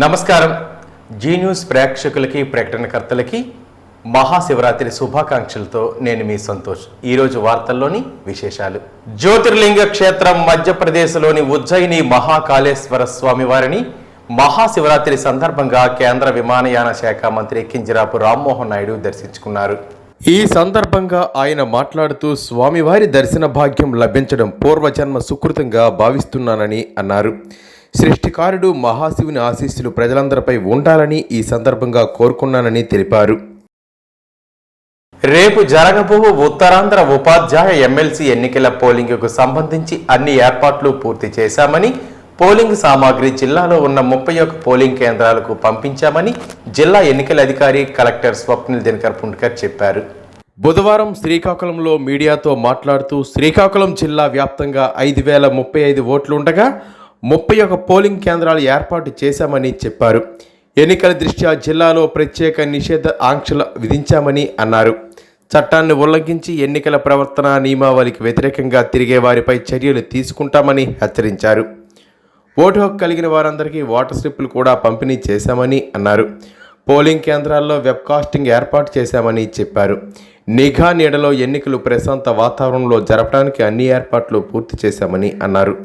నమస్కారం. G news ప్రేక్షకులకి ప్రకటనకర్తలకి మహాశివరాత్రి శుభాకాంక్షలతో నేను మీ సంతోష్. ఈరోజు వార్తల్లోని విశేషాలు. జ్యోతిర్లింగ క్షేత్రం మధ్యప్రదేశ్లోని ఉజ్జయిని మహాకాళేశ్వర స్వామి వారిని మహాశివరాత్రి సందర్భంగా కేంద్ర విమానయాన శాఖ మంత్రి కింజరాపు రామ్మోహన్ నాయుడు దర్శించుకున్నారు. ఈ సందర్భంగా ఆయన మాట్లాడుతూ స్వామివారి దర్శన భాగ్యం లభించడం పూర్వజన్మ సుకృతంగా భావిస్తున్నానని అన్నారు. సృష్టికారుడు మహాశివుని ఆశీస్సులు ప్రజలందరిపై ఉండాలని ఈ సందర్భంగా కోరుకున్నానని తెలిపారు. రేపు జరగబోవు ఉత్తరాంధ్ర ఉపాధ్యాయ ఎమ్మెల్సీ ఎన్నికల పోలింగ్కు సంబంధించి అన్ని ఏర్పాట్లు పూర్తి చేశామని, పోలింగ్ సామాగ్రి జిల్లాలో ఉన్న 31 పోలింగ్ కేంద్రాలకు పంపించామని జిల్లా ఎన్నికల అధికారి కలెక్టర్ స్వప్నిల్ దినకర్ పుండ్కర్ చెప్పారు. బుధవారం శ్రీకాకుళంలో మీడియాతో మాట్లాడుతూ శ్రీకాకుళం జిల్లా వ్యాప్తంగా 5035 ఓట్లుండగా 31 పోలింగ్ కేంద్రాలు ఏర్పాటు చేశామని చెప్పారు. ఎన్నికల దృష్ట్యా జిల్లాలో ప్రత్యేక నిషేధ ఆంక్షలు విధించామని అన్నారు. చట్టాన్ని ఉల్లంఘించి ఎన్నికల ప్రవర్తన నియమావళికి వ్యతిరేకంగా తిరిగే వారిపై చర్యలు తీసుకుంటామని హెచ్చరించారు. ఓటు హక్కు కలిగిన వారందరికీ ఓటర్ స్లిప్పులు కూడా పంపిణీ చేశామని అన్నారు. పోలింగ్ కేంద్రాల్లో వెబ్కాస్టింగ్ ఏర్పాటు చేశామని చెప్పారు. నిఘా నీడలో ఎన్నికలు ప్రశాంత వాతావరణంలో జరపడానికి అన్ని ఏర్పాట్లు పూర్తి చేశామని అన్నారు.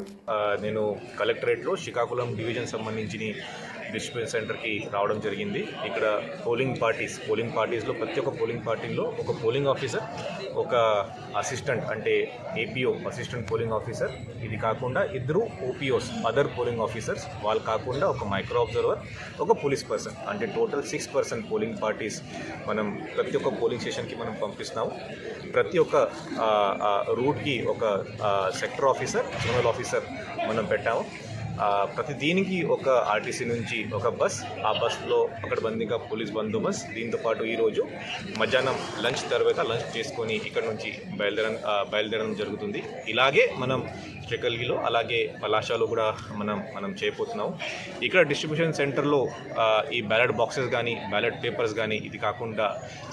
నేను కలెక్టరేట్లో శ్రీకాకుళం డివిజన్ సంబంధించిన డిస్ట్రిబ్యూషన్ సెంటర్కి రావడం జరిగింది. ఇక్కడ పోలింగ్ పార్టీస్లో ప్రతి ఒక్క పోలింగ్ పార్టీలో ఒక పోలింగ్ ఆఫీసర్, ఒక అసిస్టెంట్ అంటే ఏపీఓ అసిస్టెంట్ పోలింగ్ ఆఫీసర్, ఇది కాకుండా 2 ఓపీఓస్ అదర్ పోలింగ్ ఆఫీసర్స్, వాళ్ళు కాకుండా ఒక మైక్రో అబ్జర్వర్, ఒక పోలీస్ పర్సన్, అంటే టోటల్ 6 పోలింగ్ పార్టీస్ మనం ప్రతి ఒక్క పోలింగ్ స్టేషన్కి మనం పంపిస్తున్నాము. ప్రతి ఒక్క రూట్కి ఒక సెక్టర్ ఆఫీసర్, జోనల్ ఆఫీసర్ మనం పెట్టాము. ప్రతి దీనికి ఒక ఆర్టీసీ నుంచి ఒక బస్, ఆ బస్లో అక్కడబందీగా పోలీస్ బందోబస్తు. దీంతోపాటు ఈరోజు మధ్యాహ్నం లంచ్ తర్వాత లంచ్ చేసుకొని ఇక్కడ నుంచి బయలుదేరడం జరుగుతుంది. ఇలాగే మనం శ్రీకల్గిలో అలాగే పలాషాలో కూడా మనం చేయబోతున్నాం. ఇక్కడ డిస్ట్రిబ్యూషన్ సెంటర్లో ఈ బ్యాలెట్ బాక్సెస్ కానీ బ్యాలెట్ పేపర్స్ కానీ, ఇది కాకుండా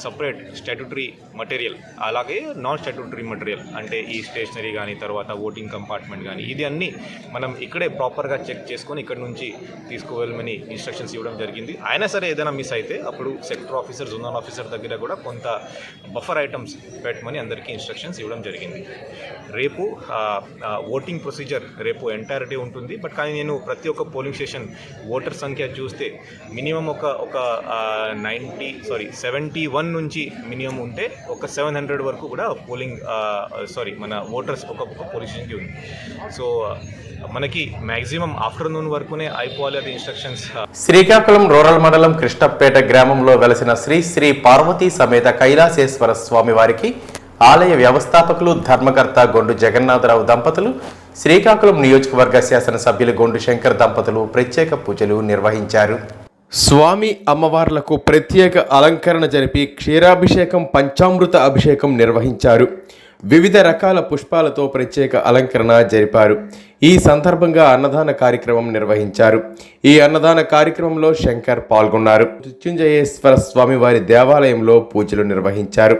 సపరేట్ స్టాట్యూటరీ మటీరియల్ అలాగే నాన్ స్టాట్యూటరీ మటీరియల్ అంటే ఈ స్టేషనరీ కానీ తర్వాత ఓటింగ్ కంపార్ట్మెంట్ కానీ, ఇది అన్నీ మనం ఇక్కడే ప్రాపర్గా చెక్ చేసుకొని ఇక్కడ నుంచి తీసుకువెళ్ళమని ఇన్స్ట్రక్షన్స్ ఇవ్వడం జరిగింది. అయినా సరే ఏదైనా మిస్ అయితే అప్పుడు సెక్టర్ ఆఫీసర్, జోనల్ ఆఫీసర్ దగ్గర కూడా కొంత బఫర్ ఐటమ్స్ పెట్టమని అందరికీ ఇన్స్ట్రక్షన్స్ ఇవ్వడం జరిగింది. రేపు ఓటింగ్ ప్రొసీజర్ రేపు ఎంటైర్ డే ఉంటుంది. బట్ కానీ నేను ప్రతి ఒక్క పోలింగ్ స్టేషన్ ఓటర్ సంఖ్య చూస్తే మినిమం ఒక 71 నుంచి మినిమం ఉంటే ఒక 700 వరకు కూడా పోలింగ్ మన ఓటర్స్ ఒక పోలింగ్ స్టేషన్కి ఉంది. సో మనకి మ్యాక్సిమం ఆఫ్టర్నూన్ వరకునే అయిపోవాలి అది ఇన్స్ట్రక్షన్స్. శ్రీకాకుళం రూరల్ మండలం కృష్ణపేట గ్రామంలో వెలసిన శ్రీ శ్రీ పార్వతీ సమేత కైలాసేశ్వర స్వామి వారికి ఆలయ వ్యవస్థాపకులు ధర్మకర్త గొండు జగన్నాథరావు దంపతులు, శ్రీకాకుళం నియోజకవర్గ శాసనసభ్యులు గొండు శంకర్ దంపతులు ప్రత్యేక పూజలు నిర్వహించారు. స్వామి అమ్మవార్లకు ప్రత్యేక అలంకరణ జరిపి క్షీరాభిషేకం, పంచామృత అభిషేకం నిర్వహించారు. వివిధ రకాల పుష్పాలతో ప్రత్యేక అలంకరణ జరిపారు. ఈ సందర్భంగా అన్నదాన కార్యక్రమం నిర్వహించారు. ఈ అన్నదాన కార్యక్రమంలో శంకర్ పాల్గొన్నారు. మృత్యుంజయేశ్వర స్వామి వారి దేవాలయంలో పూజలు నిర్వహించారు.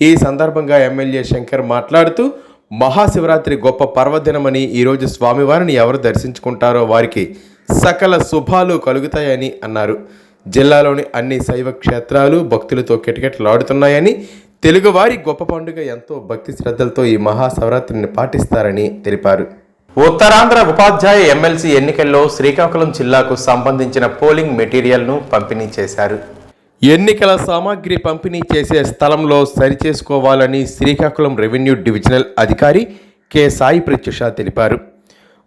ఈ సందర్భంగా ఎమ్మెల్యే శంకర్ మాట్లాడుతూ మహాశివరాత్రి గొప్ప పర్వదినమని, ఈరోజు స్వామివారిని ఎవరు దర్శించుకుంటారో వారికి సకల శుభాలు కలుగుతాయని అన్నారు. జిల్లాలోని అన్ని శైవ క్షేత్రాలు భక్తులతో కిటకిటలాడుతున్నాయని, తెలుగువారి గొప్ప పండుగ ఎంతో భక్తి శ్రద్ధలతో ఈ మహాశివరాత్రిని పాటిస్తారని తెలిపారు. ఉత్తరాంధ్ర ఉపాధ్యాయ ఎమ్మెల్సీ ఎన్నికల్లో శ్రీకాకుళం జిల్లాకు సంబంధించిన పోలింగ్ మెటీరియల్ను పంపిణీ చేశారు. ఎన్నికల సామాగ్రి పంపిణీ చేసే స్థలంలో సరిచేసుకోవాలని శ్రీకాకుళం రెవెన్యూ డివిజనల్ అధికారి కె సాయి ప్రత్యుష తెలిపారు.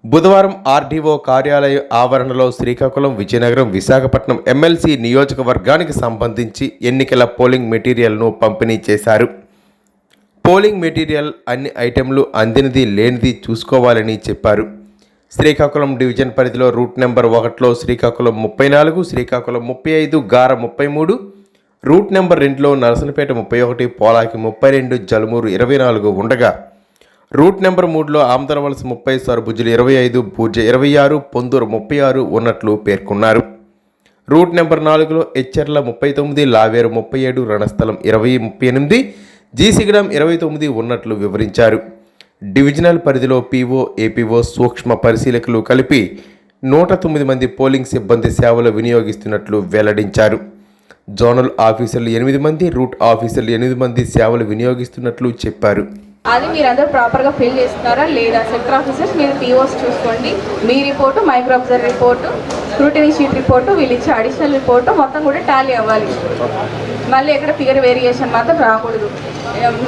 బుధవారం ఆర్డీఓ కార్యాలయ ఆవరణలో శ్రీకాకుళం, విజయనగరం, విశాఖపట్నం ఎమ్మెల్సీ నియోజకవర్గానికి సంబంధించి ఎన్నికల పోలింగ్ మెటీరియల్ను పంపిణీ చేశారు. పోలింగ్ మెటీరియల్ అన్ని ఐటెంలు అందినది లేనిది చూసుకోవాలని చెప్పారు. శ్రీకాకుళం డివిజన్ పరిధిలో రూట్ నెంబర్ 1లో శ్రీకాకుళం 34, శ్రీకాకుళం 35, గార 33, రూట్ నెంబర్ 2లో నరసనపేట 31, పోలాకి 32, జలుమూరు 24 ఉండగా, రూట్ నెంబర్ 3లో ఆమదలవలస 30, సరుబుజ్జులు 25, పూజ 26, పొందూరు 36 ఉన్నట్లు పేర్కొన్నారు. రూట్ నెంబర్ 4లో ఎచ్చెర్ల 39, లావేరు 37, రణస్థలం 20, 38, జీసిగడం 29 ఉన్నట్లు వివరించారు. డివిజనల్ పరిధిలో పీఓ, ఏపీఓ, సూక్ష్మ పరిశీలకులు కలిపి 109 మంది పోలింగ్ సిబ్బంది సేవలు వినియోగిస్తున్నట్లు వెల్లడించారు. జోనల్ ఆఫీసర్లు 8 మంది, రూట్ ఆఫీసర్లు 8 మంది సేవలు వినియోగిస్తున్నట్లు చెప్పారు. అది మీరందరూ ప్రాపర్గా ఫిల్ చేస్తున్నారా లేదా? సెక్టర్ ఆఫీసర్స్ మీరు టీఓస్ చూసుకోండి. మీ report, micro observer report, scrutiny sheet report, వీళ్ళు ఇచ్చే అడిషనల్ రిపోర్టు మొత్తం కూడా టాలీ అవ్వాలి. మళ్ళీ ఎక్కడ ఫిగర్ వేరియేషన్ మాత్రం రాకూడదు.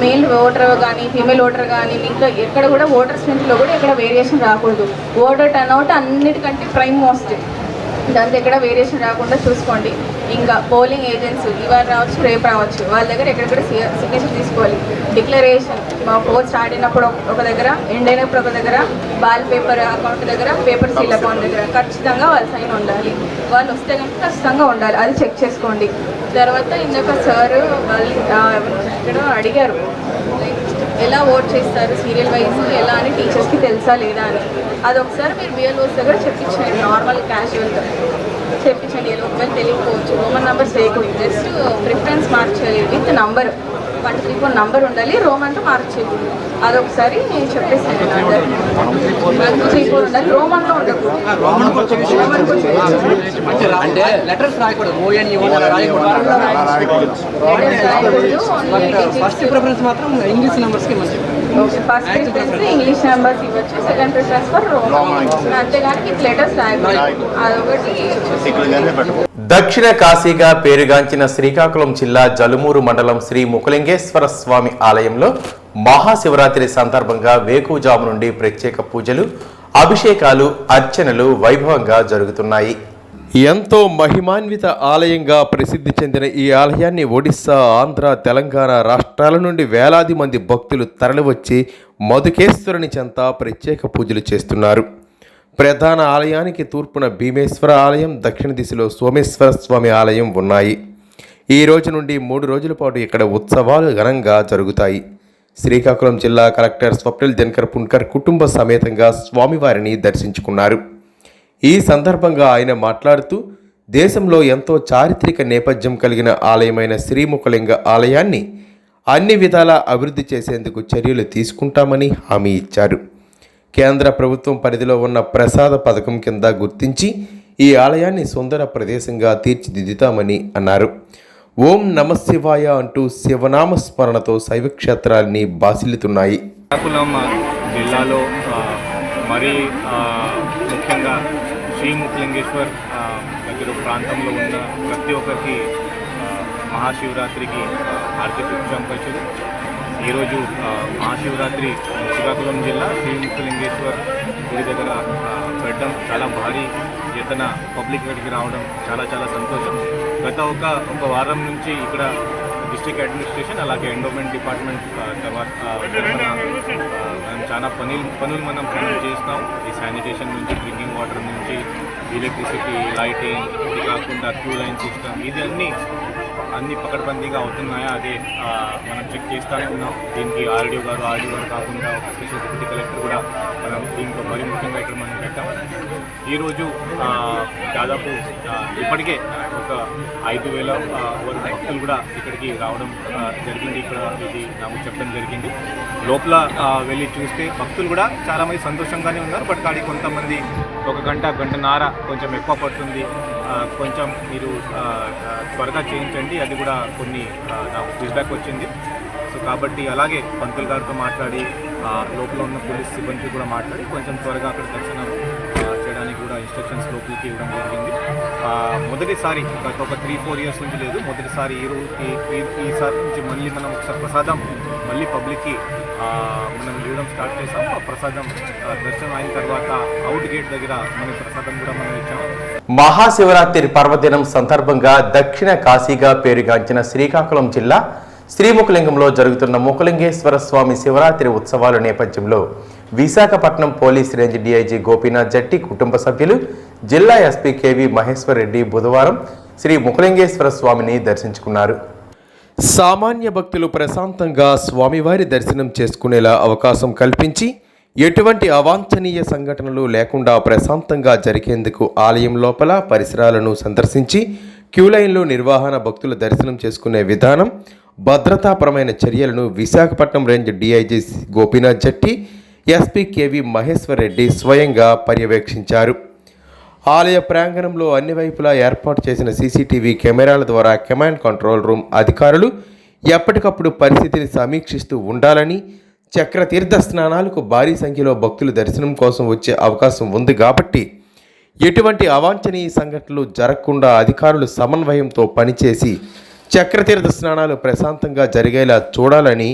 మేల్ ఓటర్ కానీ ఫీమేల్ ఓటర్ కానీ ఇంకా ఎక్కడ కూడా ఓటర్ స్ట్రెంత్లో కూడా ఎక్కడ వేరియేషన్ రాకూడదు. ఓటర్ టర్న్అవుట్ అన్నిటికంటే ప్రైమ్ మోస్ట్, దాంతో ఎక్కడ వేరియేషన్ రాకుండా చూసుకోండి. ఇంకా పోలింగ్ ఏజెంట్స్ ఇవాళ రావచ్చు, రేపు రావచ్చు, వాళ్ళ దగ్గర ఎక్కడెక్కడ సిగ్నేచర్ తీసుకోవాలి. డిక్లరేషన్ మా పోల్ స్టార్ట్ అయినప్పుడు ఒక దగ్గర, ఎండ్ అయినప్పుడు ఒక దగ్గర, బాల్ పేపర్ అకౌంట్ దగ్గర, పేపర్ సీల్ అకౌంట్ దగ్గర ఖచ్చితంగా వాళ్ళ సైన్ ఉండాలి. వాళ్ళు వస్తే కనుక ఖచ్చితంగా ఉండాలి, అది చెక్ చేసుకోండి. తర్వాత ఇందాక సార్ వాళ్ళు ఇక్కడ అడిగారు ఎలా ఓట్ చేస్తారు సీరియల్ వైజ్ ఎలా అని టీచర్స్కి తెలుసా లేదా అని. అది ఒకసారి మీరు బిఎల్ఓస్ దగ్గర చెప్పించండి, నార్మల్ క్యాజువల్గా చెప్పించండి. ఒకవేళ తెలియకపోవచ్చు, రోమన్ నెంబర్స్ వేయకూడదు, జస్ట్ ప్రిఫరెన్స్ మార్చాలి విత్ నంబర్ 1 2 3 4 నంబర్ ఉండాలి, రోమన్తో మార్చేయకూడదు. అదొకసారి నేను చెప్పేసాను. 1 2 3 4 ఉండాలి, రోమన్లో ఉండకూడదు. ఫస్ట్ ప్రిఫరెన్స్ ఇంగ్లీష్ నెంబర్స్ ఇవ్వచ్చు, సెకండ్ ప్రిఫరెన్స్ ఫర్ రోమన్, అంతేగాని విత్ లెటర్స్ రాయకూడదు. అదొకటి. దక్షిణ కాశీగా పేరుగాంచిన శ్రీకాకుళం జిల్లా జలుమూరు మండలం శ్రీ ముకులింగేశ్వర స్వామి ఆలయంలో మహాశివరాత్రి సందర్భంగా వేకువజాము నుండి ప్రత్యేక పూజలు, అభిషేకాలు, అర్చనలు వైభవంగా జరుగుతున్నాయి. ఎంతో మహిమాన్విత ఆలయంగా ప్రసిద్ధి చెందిన ఈ ఆలయాన్ని ఒడిస్సా, ఆంధ్ర, తెలంగాణ రాష్ట్రాల నుండి వేలాది మంది భక్తులు తరలివచ్చి మధుకేశ్వరుని చెంత ప్రత్యేక పూజలు చేస్తున్నారు. ప్రధాన ఆలయానికి తూర్పున భీమేశ్వర ఆలయం, దక్షిణ దిశలో సోమేశ్వర స్వామి ఆలయం ఉన్నాయి. ఈ రోజు నుండి 3 రోజుల పాటు ఇక్కడ ఉత్సవాలు ఘనంగా జరుగుతాయి. శ్రీకాకుళం జిల్లా కలెక్టర్ స్వప్నిల్ దినకర్ పున్కర్ కుటుంబ సమేతంగా స్వామివారిని దర్శించుకున్నారు. ఈ సందర్భంగా ఆయన మాట్లాడుతూ, దేశంలో ఎంతో చారిత్రక నేపథ్యం కలిగిన ఆలయమైన శ్రీముఖలింగ ఆలయాన్ని అన్ని విధాలా అభివృద్ధి చేసేందుకు చర్యలు తీసుకుంటామని హామీ ఇచ్చారు. కేంద్ర ప్రభుత్వం పరిధిలో ఉన్న ప్రసాద పథకం కింద గుర్తించి ఈ ఆలయాన్ని సుందర ప్రదేశంగా తీర్చిదిద్దుతామని అన్నారు. ఓం నమశివాయ అంటూ శివనామ స్మరణతో శైవ క్షేత్రాన్ని బాసిల్లుతున్నాయి. శ్రీకాకుళం జిల్లాలో మరి ముఖ్యంగా శ్రీ ముకులింగేశ్వర్ దగ్గర ప్రాంతంలో ఉన్న ప్రతి ఒక్కరికి మహాశివరాత్రికి హార్దిక శుభాకాంక్షలు. ఈరోజు మహాశివరాత్రి శ్రీకాకుళం జిల్లా శ్రీ ముకులింగేశ్వర్ గుడి దగ్గర పెట్టడం, చాలా భారీ ఎత్తున పబ్లిక్ ఇక్కడికి రావడం చాలా చాలా సంతోషం. గత ఒక వారం నుంచి ఇక్కడ డిస్ట్రిక్ట్ అడ్మినిస్ట్రేషన్ అలాగే ఎండోమెంట్ డిపార్ట్మెంట్ తర్వాత మనం చాలా పనులు మనం చేస్తాం. ఈ శానిటేషన్ నుంచి, డ్రింకింగ్ వాటర్ నుంచి, ఎలక్ట్రిసిటీ, లైటింగ్, ఇది కాకుండా క్యూ లైన్ సిస్టమ్, ఇది అన్ని పకడ్బందీగా అవుతున్నాయా అదే మనం చెక్ చేస్తూనే ఉన్నాం. దీనికి ఆర్డీఓ గారు కాకుండా స్పెషల్ డిప్యూటీ కలెక్టర్ కూడా మనం దీంట్లో మరి ముఖ్యంగా ఇక్కడ మనం పెట్టాం. ఈరోజు దాదాపు ఇప్పటికే ఒక 5,000 వరకు భక్తులు కూడా ఇక్కడికి రావడం జరిగింది. ఇక్కడ ఇది నాకు చెప్పడం జరిగింది. లోపల వెళ్ళి చూస్తే భక్తులు కూడా చాలామంది సంతోషంగానే ఉన్నారు. బట్ కానీ కొంతమంది 1 గంటన్నర కొంచెం ఎక్కువ పడుతుంది, కొంచెం మీరు త్వరగా చేయించండి, అది కూడా కొన్ని నాకు ఫీడ్బ్యాక్ వచ్చింది. సో కాబట్టి అలాగే పంతులు గారితో మాట్లాడి లోపల ఉన్న పోలీస్ సిబ్బంది కూడా మాట్లాడి కొంచెం త్వరగా అక్కడ దర్శనం చేయడానికి కూడా ఇన్స్ట్రక్షన్స్ లోపలికి ఇవ్వడం జరిగింది. మొదటిసారి గత ఒక 3-4 ఇయర్స్ నుంచి లేదు, మొదటిసారి ఈసారి నుంచి మళ్ళీ మనం ఒకసారి ప్రసాదం మళ్ళీ పబ్లిక్కి మనం ఇవ్వడం స్టార్ట్ చేసాం. ఆ ప్రసాదం దర్శనం అయిన తర్వాత అవుట్ గేట్ దగ్గర మనం ప్రసాదం కూడా మనం ఇచ్చాం. మహాశివరాత్రి పర్వదినం సందర్భంగా దక్షిణ కాశీగా పేరుగాంచిన శ్రీకాకుళం జిల్లా శ్రీముఖలింగంలో జరుగుతున్న ముఖలింగేశ్వర స్వామి శివరాత్రి ఉత్సవాల నేపథ్యంలో Visakhapatnam police range DIG Gopinath Jatti కుటుంబ సభ్యులు, జిల్లా ఎస్పీ కేవీ మహేశ్వర్ రెడ్డి బుధవారం శ్రీ ముఖలింగేశ్వర స్వామిని దర్శించుకున్నారు. సామాన్య భక్తులు ప్రశాంతంగా స్వామివారి దర్శనం చేసుకునేలా అవకాశం కల్పించి ఎటువంటి అవాంఛనీయ సంఘటనలు లేకుండా ప్రశాంతంగా జరిగేందుకు ఆలయం లోపల పరిసరాలను సందర్శించి క్యూలైన్లో నిర్వహణ, భక్తుల దర్శనం చేసుకునే విధానం, భద్రతాపరమైన చర్యలను Visakhapatnam range DIG Gopinath Jatti, SP KV Maheshwar Reddy స్వయంగా పర్యవేక్షించారు. ఆలయ ప్రాంగణంలో అన్ని వైపులా ఏర్పాటు చేసిన సీసీటీవీ కెమెరాల ద్వారా కమాండ్ కంట్రోల్ రూమ్ అధికారులు ఎప్పటికప్పుడు పరిస్థితిని సమీక్షిస్తూ ఉండాలని, చక్రతీర్థ స్నానాలకు భారీ సంఖ్యలో భక్తులు దర్శనం కోసం వచ్చే అవకాశం ఉంది కాబట్టి ఎటువంటి అవాంఛనీయ సంఘటనలు జరగకుండా అధికారులు సమన్వయంతో పనిచేసి చక్రతీర్థ స్నానాలు ప్రశాంతంగా జరిగేలా చూడాలని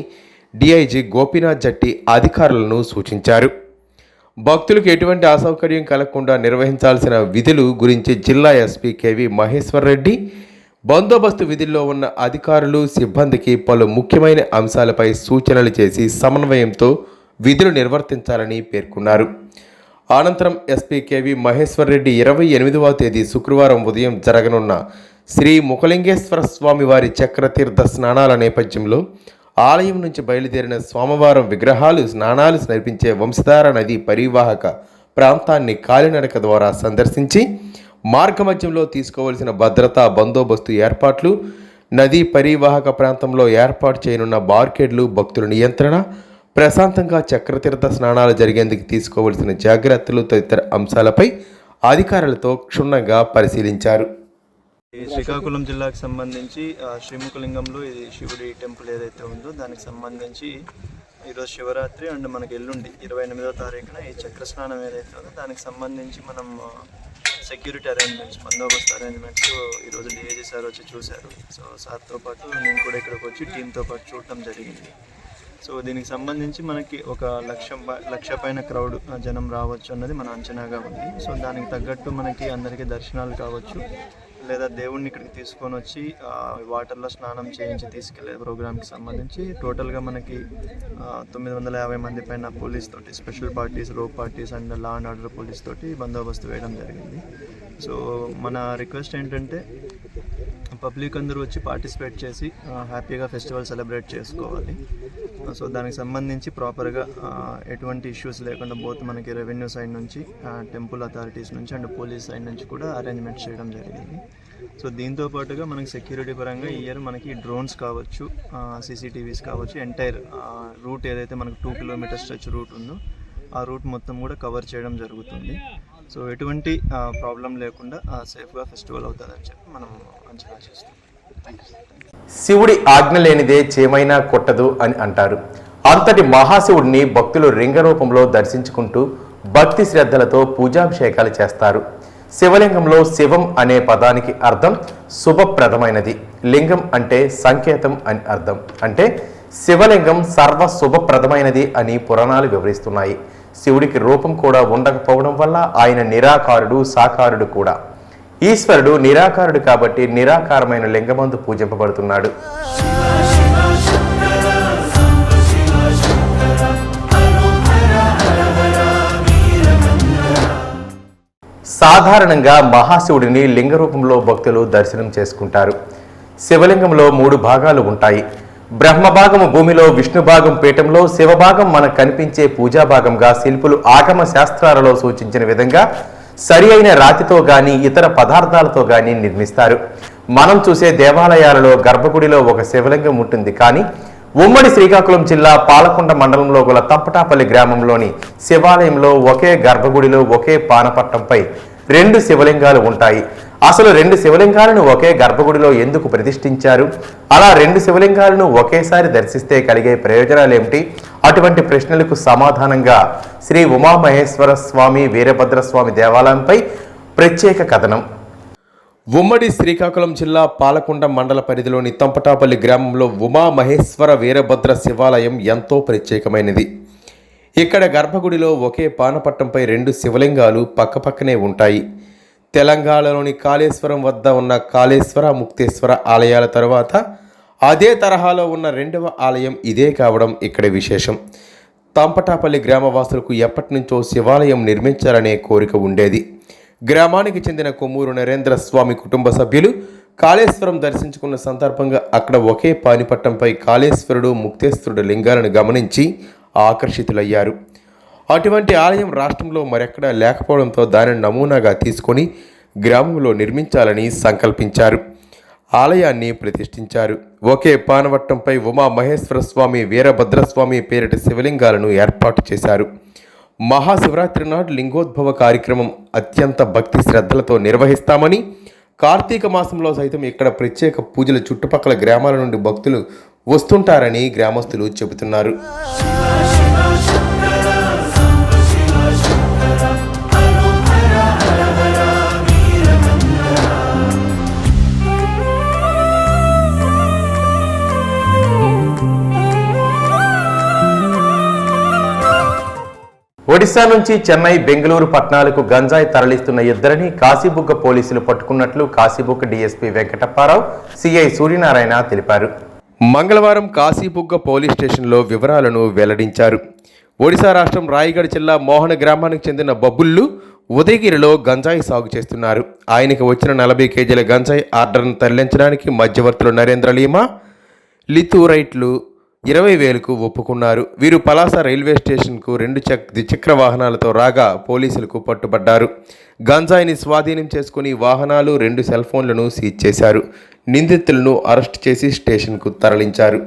డిఐజీ గోపీనాథ్ జట్టి అధికారులను సూచించారు. భక్తులకు ఎటువంటి అసౌకర్యం కలగకుండా నిర్వహించాల్సిన విధులు గురించి జిల్లా ఎస్పీ కేవి మహేశ్వర్ రెడ్డి బందోబస్తు విధుల్లో ఉన్న అధికారులు సిబ్బందికి పలు ముఖ్యమైన అంశాలపై సూచనలు చేసి సమన్వయంతో విధులు నిర్వర్తించాలని పేర్కొన్నారు. అనంతరం ఎస్పీ కేవి మహేశ్వర్ రెడ్డి 28వ తేదీ శుక్రవారం ఉదయం జరగనున్న శ్రీ ముఖలింగేశ్వర స్వామి వారి చక్రతీర్థ స్నానాల నేపథ్యంలో ఆలయం నుంచి బయలుదేరిన సోమవారం విగ్రహాలు స్నానాలు నడిపించే వంశధార నది పరివాహక ప్రాంతాన్ని కాలినడక ద్వారా సందర్శించి మార్గమధ్యంలో తీసుకోవలసిన భద్రతా బందోబస్తు ఏర్పాట్లు, నదీ పరివాహక ప్రాంతంలో ఏర్పాటు చేయనున్న బార్కెడ్లు, భక్తుల నియంత్రణ, ప్రశాంతంగా చక్రతీర్థ స్నానాలు జరిగేందుకు తీసుకోవలసిన జాగ్రత్తలు తదితర అంశాలపై అధికారులతో క్షుణ్ణంగా పరిశీలించారు. శ్రీకాకుళం జిల్లాకు సంబంధించి శ్రీముఖలింగంలో ఇది శివుడి టెంపుల్ ఏదైతే ఉందో దానికి సంబంధించి ఈరోజు శివరాత్రి అండ్ మనకి ఎల్లుండి 28వ తారీఖున ఈ చక్రస్నానం ఏదైతే ఉందో దానికి సంబంధించి మనం సెక్యూరిటీ అరేంజ్మెంట్స్, బందోబస్తు అరేంజ్మెంట్స్ ఈరోజు డిఐజీ సార్ వచ్చి చూశారు. సో సార్తో పాటు నేను కూడా ఇక్కడికి వచ్చి టీంతో పాటు చూడటం జరిగింది. సో దీనికి సంబంధించి మనకి ఒక లక్ష పైన క్రౌడ్ జనం రావచ్చు అన్నది మన అంచనాగా ఉంది. సో దానికి తగ్గట్టు మనకి అందరికీ దర్శనాలు కావచ్చు, లేదా దేవుణ్ణి ఇక్కడికి తీసుకొని వచ్చి వాటర్లో స్నానం చేయించి తీసుకెళ్లే ప్రోగ్రామ్కి సంబంధించి టోటల్గా మనకి 950 మంది పైన పోలీస్ తోటి, special parties, rope parties and law and order police తోటి బందోబస్తు వేయడం జరిగింది. సో మన రిక్వెస్ట్ ఏంటంటే పబ్లిక్ అందరూ వచ్చి పార్టిసిపేట్ చేసి హ్యాపీగా ఫెస్టివల్ సెలబ్రేట్ చేసుకోవాలి. సో దానికి సంబంధించి ప్రాపర్గా ఎటువంటి ఇష్యూస్ లేకుండా బోత్ మనకి రెవెన్యూ సైడ్ నుంచి, టెంపుల్ అథారిటీస్ నుంచి అండ్ పోలీస్ సైడ్ నుంచి కూడా అరేంజ్మెంట్స్ చేయడం జరిగింది. సో దీంతో పాటుగా మనకి సెక్యూరిటీ పరంగా ఈ ఇయర్ మనకి డ్రోన్స్ కావచ్చు, సీసీటీవీస్ కావచ్చు, ఎంటైర్ రూట్ ఏదైతే మనకు 2 కిలోమీటర్ స్ట్రెచ్ రూట్ ఉందో ఆ రూట్ మొత్తం కూడా కవర్ చేయడం జరుగుతుంది. సో ఎటువంటి ప్రాబ్లం లేకుండా సేఫ్గా ఫెస్టివల్ అవుతుందని చెప్పి మనం అంచనా చేస్తాం. Thank you. శివుడి ఆజ్ఞ లేనిదే చేమైనా కొట్టదు అని అంటారు. అంతటి మహాశివుడిని భక్తులు లింగ రూపంలో దర్శించుకుంటూ భక్తి శ్రద్ధలతో పూజాభిషేకాలు చేస్తారు. శివలింగంలో శివం అనే పదానికి అర్థం శుభప్రదమైనది, లింగం అంటే సంకేతం అని అర్థం. అంటే శివలింగం సర్వ శుభప్రదమైనది అని పురాణాలు వివరిస్తున్నాయి. శివుడికి రూపం కూడా ఉండకపోవడం వల్ల ఆయన నిరాకారుడు, సాకారుడు కూడా. ఈశ్వరుడు నిరాకారుడు కాబట్టి నిరాకారమైన లింగమందు పూజింపబడుతున్నాడు. సాధారణంగా మహాశివుడిని లింగ రూపంలో భక్తులు దర్శనం చేసుకుంటారు. శివలింగంలో 3 భాగాలు ఉంటాయి. బ్రహ్మభాగము భూమిలో, విష్ణు భాగం పీఠంలో, శివభాగం మనకు కనిపించే పూజా భాగంగా శిల్పులు ఆగమ శాస్త్రాలలో సూచించిన విధంగా సరి అయిన రాతితో గాని ఇతర పదార్థాలతో గాని నిర్మిస్తారు. మనం చూసే దేవాలయాలలో గర్భగుడిలో ఒక శివలింగం ఉంటుంది. కానీ ఉమ్మడి శ్రీకాకుళం జిల్లా పాలకొండ మండలంలో గల తంపటాపల్లి గ్రామంలోని శివాలయంలో ఒకే గర్భగుడిలో ఒకే పానపట్టంపై 2 శివలింగాలు ఉంటాయి. అసలు 2 శివలింగాలను ఒకే గర్భగుడిలో ఎందుకు ప్రతిష్ఠించారు? అలా 2 శివలింగాలను ఒకేసారి దర్శిస్తే కలిగే ప్రయోజనాలేమిటి? అటువంటి ప్రశ్నలకు సమాధానంగా శ్రీ ఉమామహేశ్వర స్వామి వీరభద్రస్వామి దేవాలయంపై ప్రత్యేక కథనం. ఉమ్మడి శ్రీకాకుళం జిల్లా పాలకొండ మండల పరిధిలోని తంపటాపల్లి గ్రామంలో ఉమామహేశ్వర వీరభద్ర శివాలయం ఎంతో ప్రత్యేకమైనది. ఇక్కడ గర్భగుడిలో ఒకే పానపట్టంపై 2 శివలింగాలు పక్కపక్కనే ఉంటాయి. తెలంగాణలోని కాళేశ్వరం వద్ద ఉన్న కాళేశ్వర, ముక్తేశ్వర ఆలయాల తరువాత అదే తరహాలో ఉన్న 2వ ఆలయం ఇదే కావడం ఇక్కడ విశేషం. తంపటాపల్లి గ్రామవాసులకు ఎప్పటి నుంచో శివాలయం నిర్మించాలనే కోరిక ఉండేది. గ్రామానికి చెందిన కొమ్మూరు నరేంద్ర స్వామి కుటుంబ సభ్యులు కాళేశ్వరం దర్శించుకున్న సందర్భంగా అక్కడ ఒకే పానిపట్టంపై కాళేశ్వరుడు, ముక్తేశ్వరుడు లింగాలను గమనించి ఆకర్షితులయ్యారు. అటువంటి ఆలయం రాష్ట్రంలో మరెక్కడా లేకపోవడంతో దానిని నమూనాగా తీసుకొని గ్రామంలో నిర్మించాలని సంకల్పించారు. ఆలయాన్ని ప్రతిష్ఠించారు. ఒకే పానవట్టంపై ఉమామహేశ్వర స్వామి, వీరభద్రస్వామి పేరిట శివలింగాలను ఏర్పాటు చేశారు. మహాశివరాత్రి నాడు లింగోద్భవ కార్యక్రమం అత్యంత భక్తి శ్రద్ధలతో నిర్వహిస్తామని, కార్తీక మాసంలో సైతం ఇక్కడ ప్రత్యేక పూజలు చుట్టుపక్కల గ్రామాల నుండి భక్తులు వస్తుంటారని గ్రామస్తులు చెబుతున్నారు. ఒడిశా నుంచి చెన్నై, బెంగళూరు పట్టణాలకు గంజాయి తరలిస్తున్న ఇద్దరిని కాశీబుగ్గ పోలీసులు పట్టుకున్నట్లు కాశీబుగ్గ డీఎస్పీ వెంకటప్పారావు, సిఐ సూర్యనారాయణ తెలిపారు. మంగళవారం కాశీబుగ్గ పోలీస్ స్టేషన్లో వివరాలను వెల్లడించారు. ఒడిశా రాష్ట్రం రాయగఢ్ జిల్లా మోహన గ్రామానికి చెందిన బబ్బుళ్ళు ఉదయగిరిలో గంజాయి సాగు చేస్తున్నారు. ఆయనకు వచ్చిన 40 కేజీల గంజాయి ఆర్డర్ను తరలించడానికి మధ్యవర్తులు నరేంద్ర లీమా, లితూరైట్లు 20,000కు ఒప్పుకున్నారు. వీరు పలాస రైల్వే స్టేషన్కు 2 ద్విచక్ర వాహనాలతో రాగా పోలీసులకు పట్టుబడ్డారు. గంజాయిని స్వాధీనం చేసుకుని వాహనాలు, 2 సెల్ ఫోన్లను సీజ్ చేశారు. నిందితులను అరెస్ట్ చేసి స్టేషన్కు తరలించారు.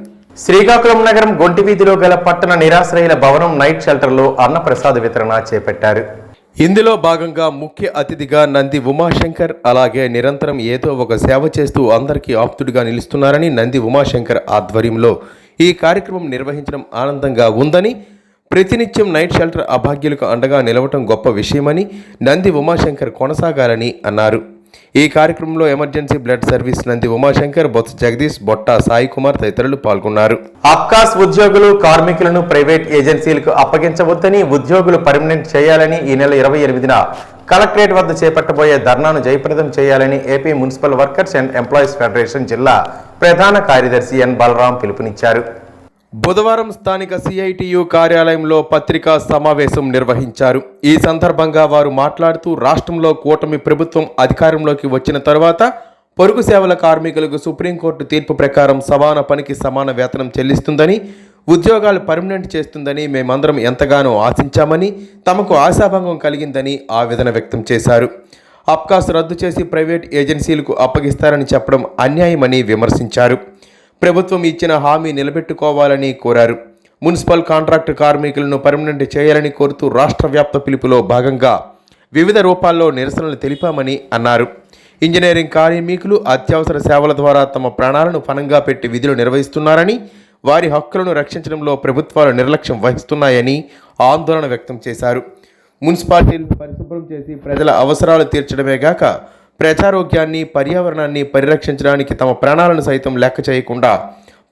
శ్రీకాకుళం నగరం గొంటి వీధిలో గల పట్టణ నిరాశ్రయుల భవనం నైట్ షెల్టర్లో అన్నప్రసాద వితరణ చేపట్టారు. ఇందులో భాగంగా ముఖ్య అతిథిగా నంది ఉమాశంకర్, అలాగే నిరంతరం ఏదో ఒక సేవ చేస్తూ అందరికీ ఆప్తుడిగా నిలుస్తున్నారని నంది ఉమాశంకర్ ఆధ్వర్యంలో ఈ కార్యక్రమం నిర్వహించడం ఆనందంగా ఉందని, ప్రతినిత్యం నైట్ షెల్టర్ అభాగ్యులకు అండగా నిలవటం గొప్ప విషయమని, నంది ఉమాశంకర్ కొనసాగాలని అన్నారు. ఈ కార్యక్రమంలో emergency blood service Nandi Umashankar, Botsa Jagadish, Botta Sai Kumar తదితరులు పాల్గొన్నారు. అబ్కాస్ ఉద్యోగులు, కార్మికులను ప్రైవేట్ ఏజెన్సీలకు అప్పగించవద్దని, ఉద్యోగులు పర్మనెంట్ చేయాలని ఈ నెల 28న కలెక్టరేట్ వద్ద చేపట్టబోయే ధర్నాను జయప్రదం చేయాలని AP municipal workers and employees federation జిల్లా ప్రధాన కార్యదర్శి ఎన్ బలరాం పిలుపునిచ్చారు. బుధవారం స్థానిక సిఐటియు కార్యాలయంలో పత్రికా సమావేశం నిర్వహించారు. ఈ సందర్భంగా వారు మాట్లాడుతూ, రాష్ట్రంలో కూటమి ప్రభుత్వం అధికారంలోకి వచ్చిన తర్వాత పొరుగు సేవల కార్మికులకు సుప్రీంకోర్టు తీర్పు ప్రకారం సమాన పనికి సమాన వేతనం చెల్లిస్తుందని, ఉద్యోగాలు పర్మనెంట్ చేస్తుందని మేమందరం ఎంతగానో ఆశించామని, తమకు ఆశాభంగం కలిగిందని ఆవేదన వ్యక్తం చేశారు. అబ్కాస్ రద్దు చేసి ప్రైవేట్ ఏజెన్సీలకు అప్పగిస్తారని చెప్పడం అన్యాయమని విమర్శించారు. ప్రభుత్వం ఇచ్చిన హామీ నిలబెట్టుకోవాలని కోరారు. మున్సిపల్ కాంట్రాక్ట్ కార్మికులను పర్మనెంట్ చేయాలని కోరుతూ రాష్ట్ర వ్యాప్త పిలుపులో భాగంగా వివిధ రూపాల్లో నిరసనలు తెలిపామని అన్నారు. ఇంజనీరింగ్ కార్మికులు అత్యవసర సేవల ద్వారా తమ ప్రాణాలను పణంగా పెట్టి విధులు నిర్వహిస్తున్నారని, వారి హక్కులను రక్షించడంలో ప్రభుత్వాలు నిర్లక్ష్యం వహిస్తున్నాయని ఆందోళన వ్యక్తం చేశారు. మున్సిపాలిటీలను పరిశుభ్రం చేసి ప్రజల అవసరాలు తీర్చడమే గాక ప్రజారోగ్యాన్ని, పర్యావరణాన్ని పరిరక్షించడానికి తమ ప్రాణాలను సైతం లెక్క చేయకుండా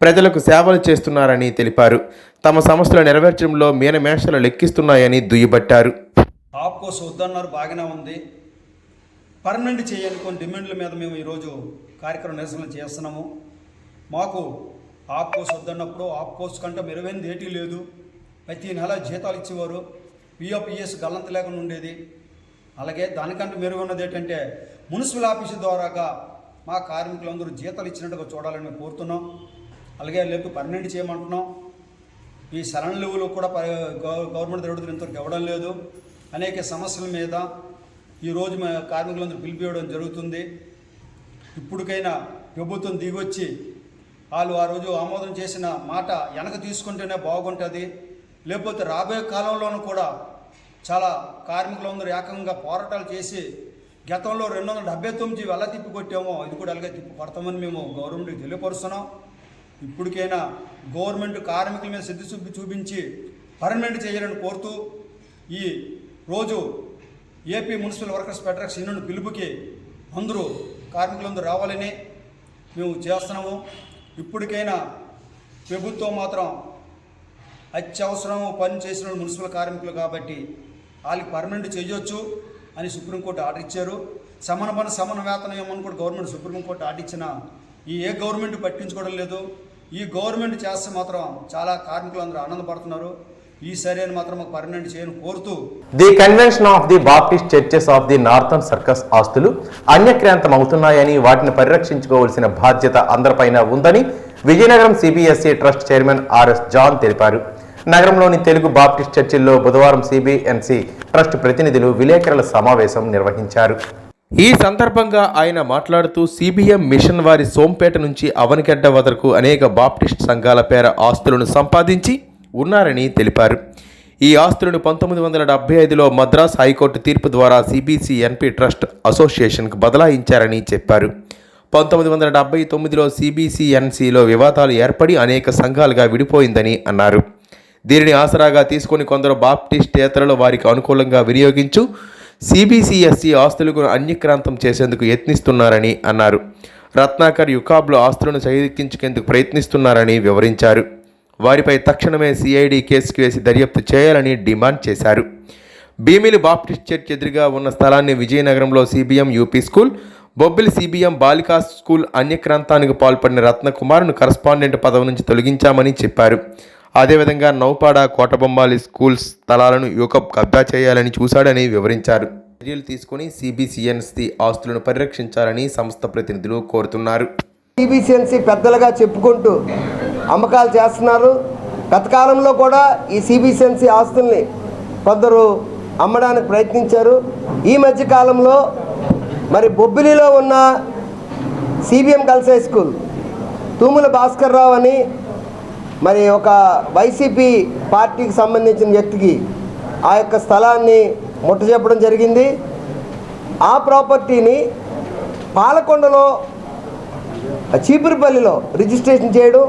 ప్రజలకు సేవలు చేస్తున్నారని తెలిపారు. తమ సమస్యలు నెరవేర్చడంలో మీనమేషాలు లెక్కిస్తున్నాయని దుయ్యబట్టారు. ఆప్కోస్ వద్దన్నారు, బాగానే ఉంది. పర్మనెంట్ చేయని కొన్ని డిమాండ్ల మీద మేము ఈరోజు కార్యక్రమం నిరసనలు చేస్తున్నాము. మాకు ఆప్కోస్ వద్దన్నప్పుడు ఆప్కోస్ కంటే మెరుగైనది ఏటీ లేదు. ప్రతి నెల జీతాలు ఇచ్చేవారు, పిఎఫ్ఈఎస్ గల్లంత లేకుండా ఉండేది. అలాగే దానికంటే మెరుగున్నది ఏంటంటే మున్సిపల్ ఆఫీసు ద్వారాగా మా కార్మికులందరూ జీతాలు ఇచ్చినట్టుగా చూడాలని మేము కోరుతున్నాం. అలాగే లేకపోతే పర్మనెంట్ చేయమంటున్నాం. ఈ సరణ లెవెల్ కూడా గవర్నమెంట్ తరపున ఇంతవరకు ఇవ్వడం లేదు. అనేక సమస్యల మీద ఈరోజు మా కార్మికులందరూ పిలిపివ్వడం జరుగుతుంది. ఇప్పటికైనా ప్రభుత్వం దిగొచ్చి వాళ్ళు ఆ రోజు ఆమోదం చేసిన మాట వెనక తీసుకుంటేనే బాగుంటుంది. లేకపోతే రాబోయే కాలంలోనూ కూడా చాలా కార్మికులందరూ ఏకంగా పోరాటాలు చేసి గతంలో 279 వెళ్ళ తిప్పి కొట్టామో ఇది కూడా అలాగే తిప్పి కొడతామని మేము గవర్నమెంట్కి తెలియపరుస్తున్నాం. ఇప్పటికైనా గవర్నమెంట్ కార్మికుల మీద సిద్ధిశుద్ధి చూపించి పర్మనెంట్ చేయాలని కోరుతూ ఈ రోజు AP municipal workers federation union పిలుపుకి అందరూ కార్మికులందరూ రావాలని మేము చేస్తున్నాము. ఇప్పటికైనా ప్రభుత్వం మాత్రం అత్యవసరం పని చేసిన మున్సిపల్ కార్మికులు కాబట్టి వాళ్ళకి పర్మనెంట్ చేయొచ్చు అని సుప్రీంకోర్టు ఆర్డర్ ఇచ్చారు. సమాన పని సమాన వేతనం ఏమని కూడా గవర్నమెంట్ సుప్రీంకోర్టు ఆర్డర్ ఇచ్చిన ఏ గవర్నమెంట్ పట్టించుకోవడం లేదు. ఈ గవర్నమెంట్ చేస్తే మాత్రం చాలా కార్మికులందరూ ఆనందపడుతున్నారు. ఈ సరైన మాత్రం మాకు పర్మనెంట్ చేయని కోరుతూ the convention of the Baptist churches of the northern Circars ఆస్తులు అన్యక్రాంతం అవుతున్నాయని, వాటిని పరిరక్షించుకోవాల్సిన బాధ్యత అందరిపైన ఉందని Vizianagaram CBSE trust chairman RS John తెలిపారు. నగరంలోని తెలుగు బాప్టిస్ట్ చర్చిల్లో బుధవారం సిబిఎన్సి ట్రస్ట్ ప్రతినిధులు విలేకరుల సమావేశం నిర్వహించారు. ఈ సందర్భంగా ఆయన మాట్లాడుతూ, సిబిఎం మిషన్ వారి సోంపేట నుంచి అవనిగడ్డ వరకు అనేక బాప్టిస్ట్ సంఘాల పేర ఆస్తులను సంపాదించి ఉన్నారని తెలిపారు. ఈ ఆస్తులను 1975లో మద్రాస్ హైకోర్టు తీర్పు ద్వారా సిబిసిఎన్పి ట్రస్ట్ అసోసియేషన్కు బదలాయించారని చెప్పారు. 1979లో సిబిసిఎన్సిలో వివాదాలు ఏర్పడి అనేక సంఘాలుగా విడిపోయిందని అన్నారు. దీనిని ఆసరాగా తీసుకుని కొందరు బాప్టిస్టేతరులు వారికి అనుకూలంగా వినియోగించు సిబిసిఎస్సి ఆస్తులకు అన్యక్రాంతం చేసేందుకు యత్నిస్తున్నారని అన్నారు. రత్నాకర్ యుకాబ్లో ఆస్తులను సరిదిద్దించుకేందుకు ప్రయత్నిస్తున్నారని వివరించారు. వారిపై తక్షణమే సిఐడి కేసు వేసి దర్యాప్తు చేయాలని డిమాండ్ చేశారు. భీమిలి బాప్టిస్ట్ చర్చ్ ఎదురుగా ఉన్న స్థలాన్ని విజయనగరంలో CBM UP school, Bobbili CBM బాలికా స్కూల్ అన్యక్రాంతానికి పాల్పడిన రత్నకుమార్ను కరస్పాండెంట్ పదవి నుంచి తొలగించామని చెప్పారు. అదేవిధంగా నౌపాడ, కోటబొమ్మాలి స్కూల్ స్థలాలను యూకప్ కబ్జా చేయాలని చూశాడని వివరించారు. చర్యలు తీసుకుని సిబిసిఎన్సి ఆస్తులను పరిరక్షించాలని సంస్థ ప్రతినిధులు కోరుతున్నారు. సిబిసిఎన్సి పెద్దలుగా చెప్పుకుంటూ అమ్మకాలు చేస్తున్నారు. గత కాలంలో కూడా ఈ సిబిసిఎన్సి ఆస్తుల్ని కొందరు అమ్మడానికి ప్రయత్నించారు. ఈ మధ్య కాలంలో మరి బొబ్బిలిలో ఉన్న CBM girls high school Thumula Bhaskar Rao అని మరి ఒక వైసీపీ పార్టీకి సంబంధించిన వ్యక్తికి ఆ యొక్క స్థలాన్ని ముట్టజెప్పడం జరిగింది. ఆ ప్రాపర్టీని పాలకొండలో చీపురుపల్లిలో రిజిస్ట్రేషన్ చేయడం,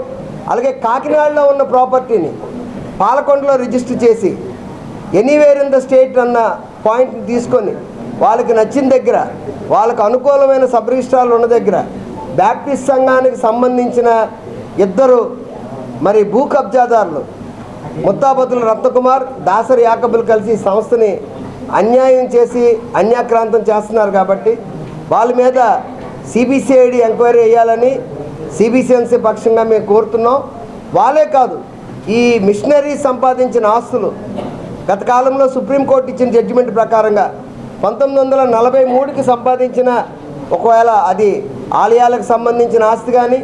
అలాగే కాకినాడలో ఉన్న ప్రాపర్టీని పాలకొండలో రిజిస్టర్ చేసి ఎనీవేర్ ఇన్ ద స్టేట్ అన్న పాయింట్ని తీసుకొని వాళ్ళకి నచ్చిన దగ్గర, వాళ్ళకు అనుకూలమైన సబ్ రిజిస్ట్రార్లు ఉన్న దగ్గర బ్యాప్టిస్ట్ సంఘానికి సంబంధించిన ఇద్దరు మరి భూ కబ్జాదారులు ముత్తాబతుల రత్నకుమార్, దాసరి యాకబులు కలిసి సంస్థని అన్యాయం చేసి అన్యాక్రాంతం చేస్తున్నారు. కాబట్టి వాళ్ళ మీద సిబిసిఐడి ఎంక్వైరీ వేయాలని సిబిసిఎన్సి పక్షంగా మేము కోరుతున్నాం. వాళ్ళే కాదు, ఈ మిషనరీ సంపాదించిన ఆస్తులు గత కాలంలో సుప్రీంకోర్టు ఇచ్చిన జడ్జిమెంట్ ప్రకారంగా 1943కి సంపాదించిన, ఒకవేళ అది ఆలయాలకు సంబంధించిన ఆస్తి కానీ,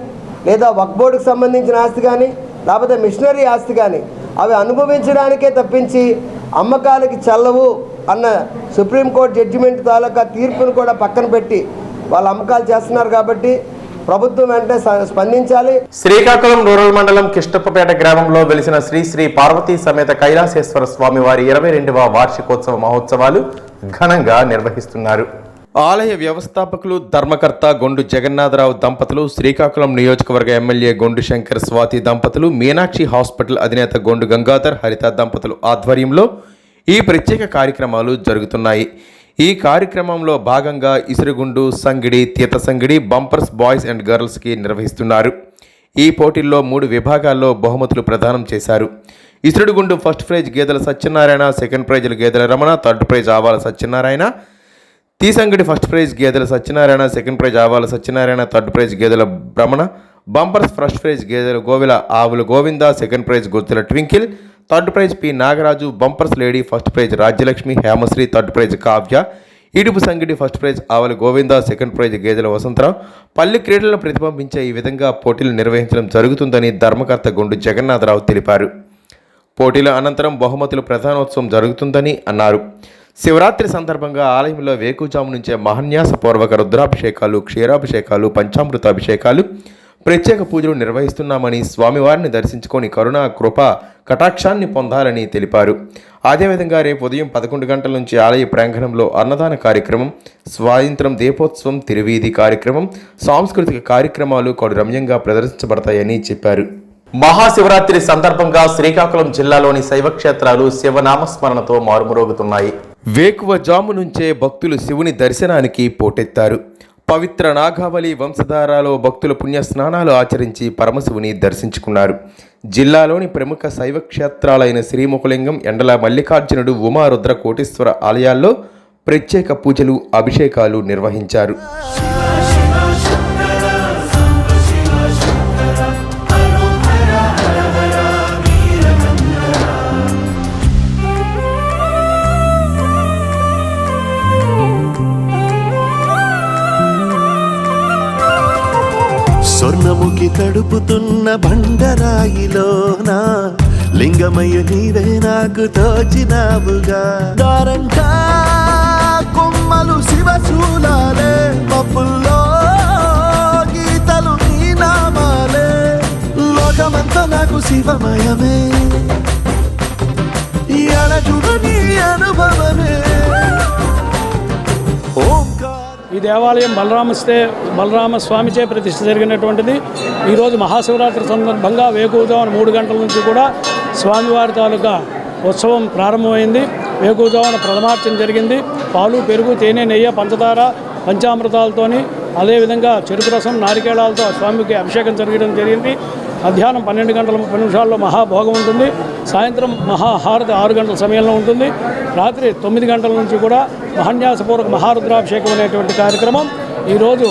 లేదా వక్ఫ్ బోర్డుకు సంబంధించిన ఆస్తి కానీ, లేకపోతే మిషనరీ ఆస్తి కానీ, అవి అనుభవించడానికే తప్పించి అమ్మకాలకి చెల్లవు అన్న సుప్రీంకోర్టు జడ్జిమెంట్ తాలూకా తీర్పును కూడా పక్కన పెట్టి వాళ్ళు అమ్మకాలు చేస్తున్నారు. కాబట్టి ప్రభుత్వం వెంటనే స్పందించాలి. శ్రీకాకుళం రూరల్ మండలం కిష్టప్పపేట గ్రామంలో వెలిసిన శ్రీ శ్రీ పార్వతీ సమేత కైలాసేశ్వర స్వామి వారి 22వ వార్షికోత్సవ మహోత్సవాలు ఘనంగా నిర్వహిస్తున్నారు. ఆలయ వ్యవస్థాపకులు ధర్మకర్త గొండు జగన్నాథరావు దంపతులు, శ్రీకాకుళం నియోజకవర్గ ఎమ్మెల్యే గొండు శంకర్ స్వాతి దంపతులు, మీనాక్షి హాస్పిటల్ అధినేత గొండు గంగాధర్ హరిత దంపతులు ఆధ్వర్యంలో ఈ ప్రత్యేక కార్యక్రమాలు జరుగుతున్నాయి. ఈ కార్యక్రమంలో భాగంగా ఇసురుగుండు, సంగిడి, తీర్థ సంగిడి బంపర్స్ బాయ్స్ అండ్ గర్ల్స్కి నిర్వహిస్తున్నారు. ఈ పోటీల్లో 3 విభాగాల్లో బహుమతులు ప్రదానం చేశారు. ఇసురుగుండు ఫస్ట్ ప్రైజ్ గేదెల సత్యనారాయణ, సెకండ్ ప్రైజ్లు గేదెల రమణ, థర్డ్ ప్రైజ్ ఆవాల సత్యనారాయణ. తీసంగిడి ఫస్ట్ ప్రైజ్ గేదెల సత్యనారాయణ, సెకండ్ ప్రైజ్ ఆవాల సత్యనారాయణ, థర్డ్ ప్రైజ్ గేదెల బ్రహ్మణ. బంపర్స్ ఫస్ట్ ప్రైజ్ గేదెల గోవిల Avula Govinda, second prize Gurthula twinkle, third prize P Nagaraju. Bumpers lady first prize Rajyalakshmi Hemasri, third prize Kavya. ఈడుపు సంగిడి first prize Avala Govinda, second praise గేదెల వసంతరావు. పల్లి క్రీడలను ప్రతిబింబించే ఈ విధంగా పోటీలు నిర్వహించడం జరుగుతుందని ధర్మకర్త గొండు జగన్నాథరావు తెలిపారు. పోటీల అనంతరం బహుమతులు ప్రధానోత్సవం జరుగుతుందని అన్నారు. శివరాత్రి సందర్భంగా ఆలయంలో వేకుజాము నుంచే మహాన్యాసపూర్వక రుద్రాభిషేకాలు, క్షీరాభిషేకాలు, పంచామృతాభిషేకాలు, ప్రత్యేక పూజలు నిర్వహిస్తున్నామని, స్వామివారిని దర్శించుకొని కరుణా కృప కటాక్షాన్ని పొందాలని తెలిపారు. అదేవిధంగా రేపు ఉదయం 11 గంటల నుంచి ఆలయ ప్రాంగణంలో అన్నదాన కార్యక్రమం, సాయంత్రం దీపోత్సవం, తిరువీధి కార్యక్రమం, సాంస్కృతిక కార్యక్రమాలు కడు రమ్యంగా ప్రదర్శించబడతాయని చెప్పారు. మహాశివరాత్రి సందర్భంగా శ్రీకాకుళం జిల్లాలోని శైవక్షేత్రాలు శివనామస్మరణతో మారుమరోగుతున్నాయి. వేకువజాము నుంచే భక్తులు శివుని దర్శనానికి పోటెత్తారు. పవిత్ర నాగావళి వంశధారాలో భక్తులు పుణ్యస్నానాలు ఆచరించి పరమశివుని దర్శించుకున్నారు. జిల్లాలోని ప్రముఖ శైవ క్షేత్రాలైన శ్రీముఖలింగం, ఎండల మల్లికార్జునుడు, ఉమారుద్ర కోటేశ్వర ఆలయాల్లో ప్రత్యేక పూజలు, అభిషేకాలు నిర్వహించారు. స్వర్ణముఖి తడుపుతున్న బండరాయిలోనా లింగమయ్య నీవే నాకు తోచినావుగా. దారంగా కొమ్మలు శివశూలాలే, పప్పుల్లో గీతలు నీ నామాలే, లోకమంతా నాకు శివమయమే. దేవాలయం బలరామస్వామిచే ప్రతిష్ఠ జరిగినటువంటిది. ఈరోజు మహాశివరాత్రి సందర్భంగా వేకువజామున 3 గంటల నుంచి కూడా స్వామివారి తాలూకా ఉత్సవం ప్రారంభమైంది. వేకువజామున ప్రథమార్చన జరిగింది. పాలు, పెరుగు, తేనె, నెయ్యి, పంచదార, పంచామృతాలతోని అదేవిధంగా చెరుకు రసం, నారికేళాలతో స్వామికి అభిషేకం జరిగింది. మధ్యాహ్నం 12 గంటల 30 నిమిషాల్లో మహాభోగం ఉంటుంది. సాయంత్రం మహాహారతి 6 గంటల సమయంలో ఉంటుంది. రాత్రి 9 గంటల నుంచి కూడా మహాన్యాసపూర్వక మహారుద్రాభిషేకం అనేటువంటి కార్యక్రమం ఈరోజు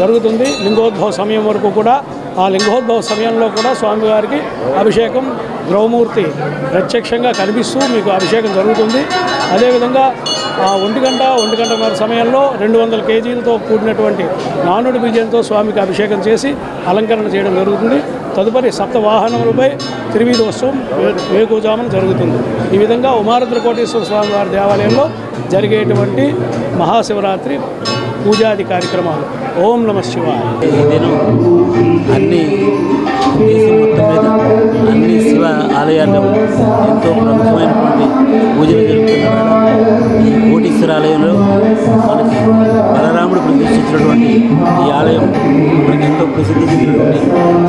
జరుగుతుంది. లింగోద్భవ సమయం వరకు కూడా ఆ లింగోద్భవ సమయంలో కూడా స్వామివారికి అభిషేకం ద్రౌమూర్తి ప్రత్యక్షంగా కనిపిస్తూ మీకు అభిషేకం జరుగుతుంది. అదేవిధంగా ఆ 1 గంటన్నర సమయంలో 200 కేజీలతో కూడినటువంటి నానుడి బీజంతో స్వామికి అభిషేకం చేసి అలంకరణ చేయడం జరుగుతుంది. తదుపరి సప్తవాహనములపై త్రివీధోత్సవం వేకువజామున జరుగుతుంది. ఈ విధంగా ఉమారుద్రకోటేశ్వర స్వామివారి దేవాలయంలో జరిగేటువంటి మహాశివరాత్రి పూజాది కార్యక్రమాలు. ఓం నమః శివాయ. ఈ దినం అన్ని దేశం మొత్తం మీద అన్ని శివ ఆలయాల్లో ఎంతో ప్రముఖమైనటువంటి పూజలు జరుగుతున్న వేళ ఈ కోటీశ్వర ఆలయంలో మనకి బలరాముడు ప్రతిష్ఠించినటువంటి ఈ ఆలయం మనకి ఎంతో ప్రసిద్ధి చెందినటువంటి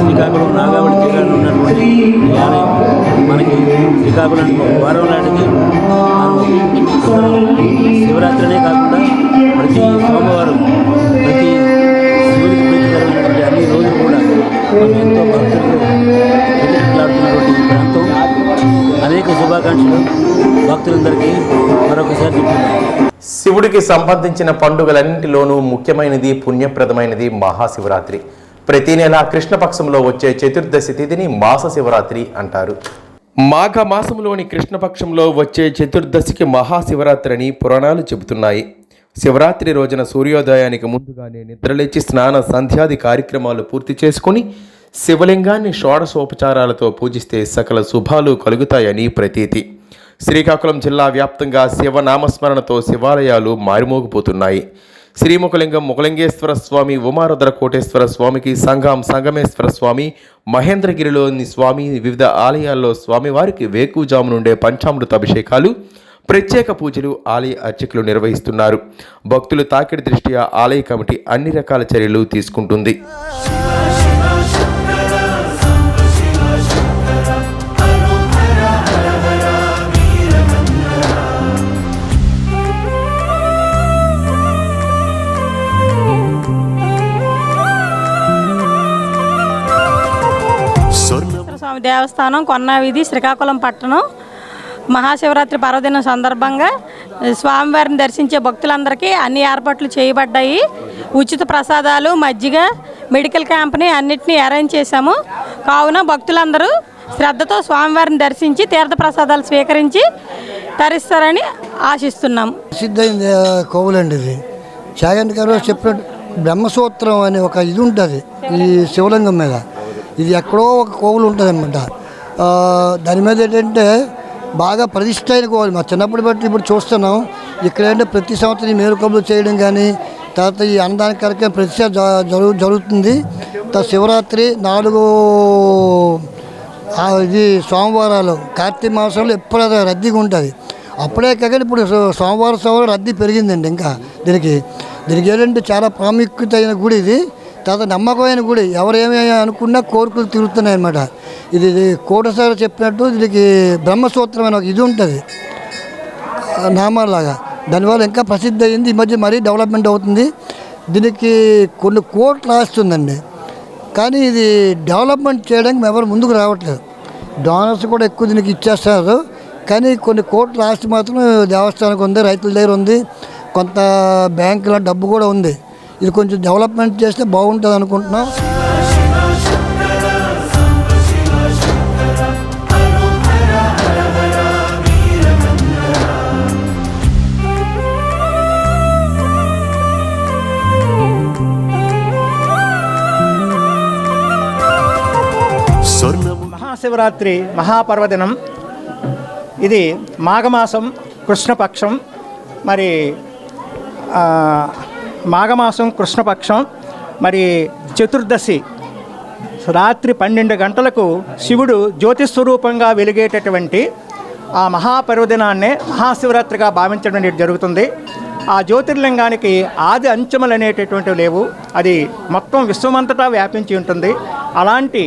శ్రీకాకుళం నాగావళి జిల్లాలో ఉన్నటువంటి ఈ ఆలయం మనకి శ్రీకాకుళం వారం నాటికి శివరాత్రినే కాకుండా ప్రతి సోమవారం ప్రతి శివుడికి ప్రీతికరమైనటువంటి అన్ని రోజులు కూడా మనం ఎంతో భక్తులతో ప్రతిట్లాడుతున్నటువంటి ఈ ప్రాంతం అనేక శుభాకాంక్షలు భక్తులందరికీ మరొకసారి చెప్తున్నాను. శివుడికి సంబంధించిన పండుగలన్నింటిలోనూ ముఖ్యమైనది, పుణ్యప్రదమైనది మహాశివరాత్రి. ప్రతి నెల కృష్ణపక్షంలో వచ్చే చతుర్దశి తిథిని మాస శివరాత్రి అంటారు. మాఘ మాసంలోని కృష్ణపక్షంలో వచ్చే చతుర్దశికి మహాశివరాత్రి అని పురాణాలు చెబుతున్నాయి. శివరాత్రి రోజున సూర్యోదయానికి ముందుగానే నిద్రలేచి స్నాన సంధ్యాది కార్యక్రమాలు పూర్తి చేసుకుని శివలింగాన్ని షోడశోపచారాలతో పూజిస్తే సకల శుభాలు కలుగుతాయని ప్రతీతి. శ్రీకాకుళం జిల్లా వ్యాప్తంగా శివనామస్మరణతో శివాలయాలు మారుమోగిపోతున్నాయి. శ్రీముఖలింగం ముఖలింగేశ్వర స్వామి, ఉమారుద్ర కోటేశ్వర స్వామికి, సంగమేశ్వర స్వామి, మహేంద్రగిరిలోని స్వామి వివిధ ఆలయాల్లో స్వామివారికి వేకువజాము నుండే పంచామృత అభిషేకాలు, ప్రత్యేక పూజలు ఆలయ అర్చకులు నిర్వహిస్తున్నారు. భక్తులు తాకిడి దృష్ట్యా ఆలయ కమిటీ అన్ని రకాల చర్యలు తీసుకుంటుంది. స్వామి దేవస్థానం, కొన్నా వీధి, శ్రీకాకుళం పట్టణం. మహాశివరాత్రి పర్వదినం సందర్భంగా స్వామివారిని దర్శించే భక్తులందరికీ అన్ని ఏర్పాట్లు చేయబడ్డాయి. ఉచిత ప్రసాదాలు, మజ్జిగ, మెడికల్ క్యాంప్ని అన్నిటినీ అరేంజ్ చేశాము. కావున భక్తులందరూ శ్రద్ధతో స్వామివారిని దర్శించి తీర్థ ప్రసాదాలు స్వీకరించి తరిస్తారని ఆశిస్తున్నాము. ప్రసిద్ధైన కోవులండి ఇది. చాగంటి గారు చెప్పినట్టు బ్రహ్మసూత్రం అనే ఒక ఇది ఉంటుంది ఈ శివలింగం మీద. ఇది ఎక్కడో ఒక కోవులు ఉంటుంది అన్నమాట. దాని మీద ఏంటంటే బాగా ప్రతిష్ట అయిన కోవులు. మా చిన్నప్పటి బట్టి ఇప్పుడు చూస్తున్నాం. ఇక్కడ ఏంటంటే ప్రతి సంవత్సరం ఈ మేలుకబులు చేయడం కానీ, తర్వాత ఈ అన్నదాన కార్యక్రమం ప్రతిష్ట జరుగుతుంది. తర్వాత శివరాత్రి 4 ఇది సోమవారాలు కార్తీక మాసంలో ఎప్పుడు రద్దీగా ఉంటుంది. అప్పుడే కాకుండా ఇప్పుడు సోమవారం రద్దీ పెరిగిందండి. ఇంకా దీనికి ఏంటంటే చాలా ప్రాముఖ్యత అయిన గుడి ఇది. తర్వాత నమ్మకమైన గుడి. ఎవరేమీ అనుకున్నా కోరికలు తిరుగుతున్నాయి అన్నమాట. ఇది కోటసారి చెప్పినట్టు దీనికి బ్రహ్మసూత్రమైన ఒక ఇది ఉంటుంది నామాలాగా. దానివల్ల ఇంకా ప్రసిద్ధి అయింది. ఈ మధ్య మరీ డెవలప్మెంట్ అవుతుంది. దీనికి కొన్ని కోట్లు ఆస్తుందండి. కానీ ఇది డెవలప్మెంట్ చేయడానికి ఎవరు ముందుకు రావట్లేదు. డోనర్స్ కూడా ఎక్కువ దీనికి ఇచ్చేస్తారు. కానీ కొన్ని కోట్ల ఆస్తి మాత్రం దేవస్థానానికి ఉంది, రైతుల దగ్గర ఉంది, కొంత బ్యాంకులో డబ్బు కూడా ఉంది. ఇది కొంచెం డెవలప్మెంట్ చేస్తే బాగుంటుంది అనుకుంటున్నాం. మహాశివరాత్రి మహాపర్వదినం. ఇది మాఘమాసం కృష్ణపక్షం. మరి మాఘమాసం కృష్ణపక్షం మరి చతుర్దశి రాత్రి 12 గంటలకు శివుడు జ్యోతిస్వరూపంగా వెలిగేటటువంటి ఆ మహాపర్వదినాన్నే మహాశివరాత్రిగా భావించడం అనేది జరుగుతుంది. ఆ జ్యోతిర్లింగానికి ఆది అంచెములు అనేటటువంటివి లేవు, అది మొత్తం విశ్వమంతటా వ్యాపించి ఉంటుంది. అలాంటి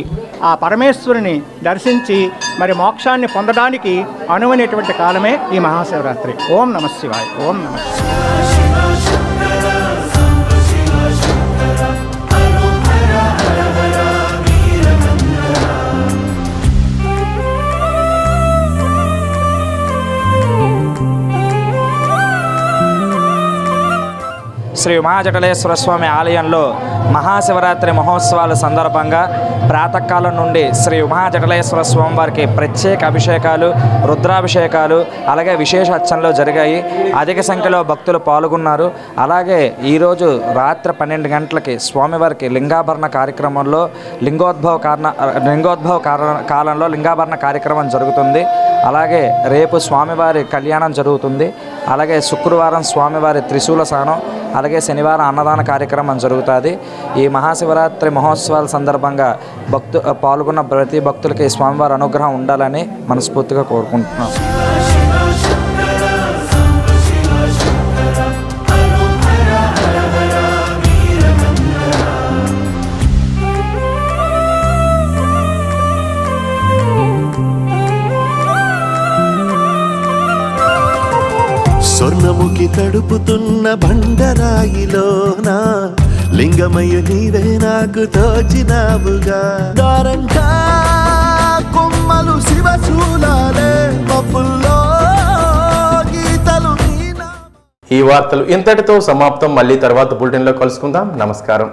ఆ పరమేశ్వరుని దర్శించి మరి మోక్షాన్ని పొందడానికి అనువైనటువంటి కాలమే ఈ మహాశివరాత్రి. ఓం నమః శివాయ. ఓం నమః శివాయ. శ్రీ ఉమాజటలేశ్వర స్వామి ఆలయంలో మహాశివరాత్రి మహోత్సవాల సందర్భంగా ప్రాతకాలం నుండి శ్రీ ఉమాజటలేశ్వర స్వామి వారికి ప్రత్యేక అభిషేకాలు, రుద్రాభిషేకాలు, అలాగే విశేష అర్చనలు జరిగాయి. అధిక సంఖ్యలో భక్తులు పాల్గొన్నారు. అలాగే ఈరోజు రాత్రి 12 గంటలకి స్వామివారికి లింగాభరణ కార్యక్రమంలో లింగోద్భవ కాలంలో లింగాభరణ కార్యక్రమం జరుగుతుంది. అలాగే రేపు స్వామివారి కళ్యాణం జరుగుతుంది. అలాగే శుక్రవారం స్వామివారి త్రిశూల స్నానం, అలాగే శనివారం అన్నదాన కార్యక్రమం జరుగుతుంది. ఈ మహాశివరాత్రి మహోత్సవాల సందర్భంగా పాల్గొన్న ప్రతి భక్తులకి స్వామివారి అనుగ్రహం ఉండాలని మనస్ఫూర్తిగా కోరుకుంటున్నాం. స్వర్ణముఖి తడుపుతున్న బండరాయిలోన లింగమయ్య నీవే నాకు తోచినావుగా. దారంగా కొమ్మలు శివశూలాలే పప్పుల్లో గీతలు. ఈ వార్తలు ఇంతటితో సమాప్తం. మళ్ళీ తర్వాత బులెటిన్లో కలుసుకుందాం. నమస్కారం.